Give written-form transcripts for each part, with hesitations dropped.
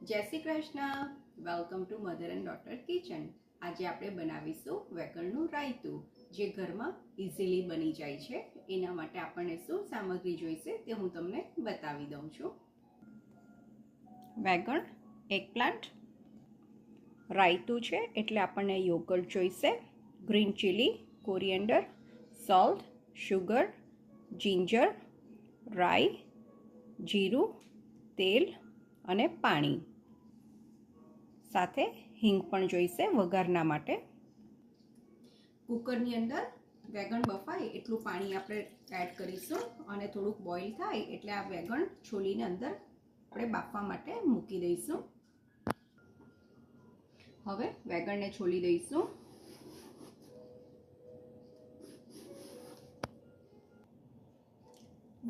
जय Shri Krishna. Welcome to mother and daughter kitchen. आज આપણે બનાવીશું વેગણનું રાયતું જે ઘરમાં ઇઝીલી બની જાય છે। એના માટે આપણને શું સામગ્રી જોઈશે તે હું તમને બતાવી દઉં છું। વેગણ, એગપ્લાન્ટ, રાયતું છે એટલે આપણને યોગર્ટ જોઈશે, green chilli, coriander, salt, sugar, ginger, રાઈ, જીરું, તેલ અને પાણી, સાથે હિંગ પણ જોઈશે વઘારના માટે। કુકરની અંદર વેગણ બફાય એટલું પાણી આપણે એડ કરીશું અને થોડુંક બોઇલ થાય એટલે આ વેગણ છોલીને અંદર આપણે બાફવા માટે મૂકી દઈશું। હવે વેગણને છોલી દઈશું।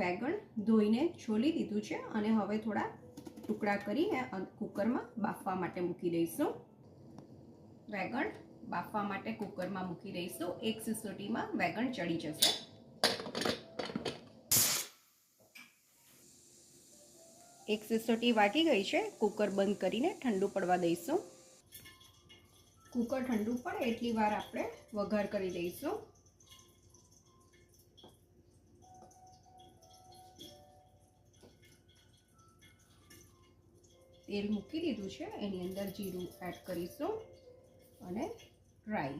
વેગણ ધોઈને છોલી દીધું છે અને હવે થોડા ટુકડા કરીને કુકરમાં બાફવા માટે મૂકી દઈશું। વેગણ બાફવા માટે કુકરમાં મૂકી દઈશું। એક સિસોટીમાં વેગણ ચડી જશે। એક સિસોટી વાગી ગઈ છે। કુકર બંધ કરીને ઠંડુ પડવા દઈશું। કુકર ઠંડુ પડે એટલી વાર આપણે વઘાર કરી દઈશું। તેલ મૂકી દીધું છે, એની અંદર જીરું એડ કરીશું અને રાઈ।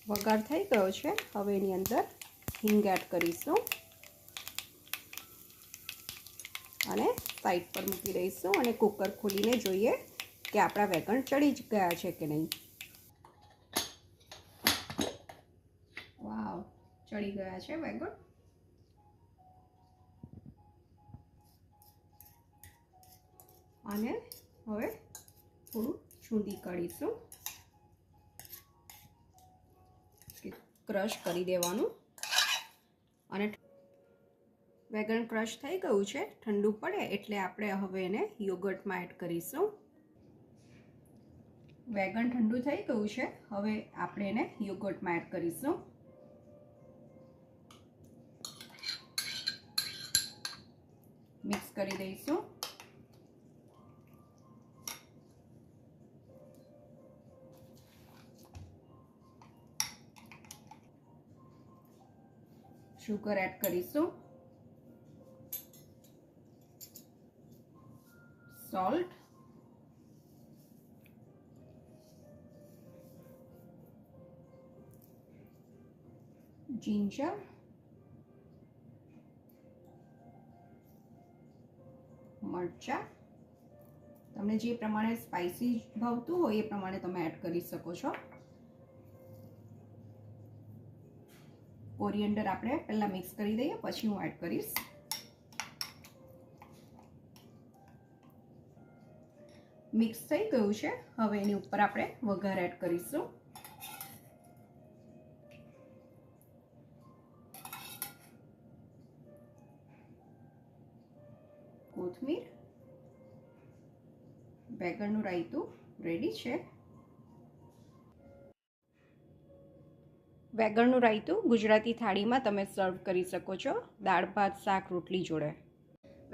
વઘાર થઈ ગયો છે, હવે એની અંદર હિંગ એડ કરીશું અને સાઈડ પર મૂકી દઈશું અને કુકર ખોલીને જોઈએ કે આપણા વેગણ ચડી જ ગયા છે કે નહીં। વાવ, ચડી ગયા છે વેગણ। અને હવે થોડું છૂંદી કાઢીશું, ક્રશ કરી દેવાનું અને વેગણ ક્રશ થઈ ગયું છે। ઠંડુ પડે એટલે આપણે હવે એને યોગર્ટમાં એડ કરીશું। વેગણ ઠંડુ થઈ ગયું છે, હવે આપણે એને યોગર્ટમાં એડ કરીશું। મિક્સ કરી દઈશું। શુગર એડ કરીશું, સોલ્ટ, જિંજર, મરચાં, તમને જે પ્રમાણે સ્પાઇસી ભાવતું હોય એ પ્રમાણે તમે એડ કરી શકો છો। કોરિએન્ડર આપણે પહેલા મિક્સ કરી દઈએ, પછી હું એડ કરીશ। મિક્સ થઈ ગયું છે, હવે એની ઉપર આપણે વઘાર એડ કરીશું। કોથમીર। વેગણનું રાયતું રેડી છે। વેગણનું રાયતું ગુજરાતી થાળીમાં તમે સર્વ કરી શકો છો, દાળ ભાત શાક રોટલી જોડે।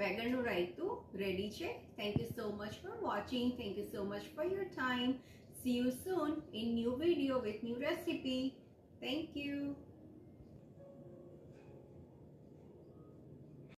વેગણનું રાયતું રેડી છે। Thank you so much for watching. Thank you so much for your time. C you soon in new video with new recipe. Thank you.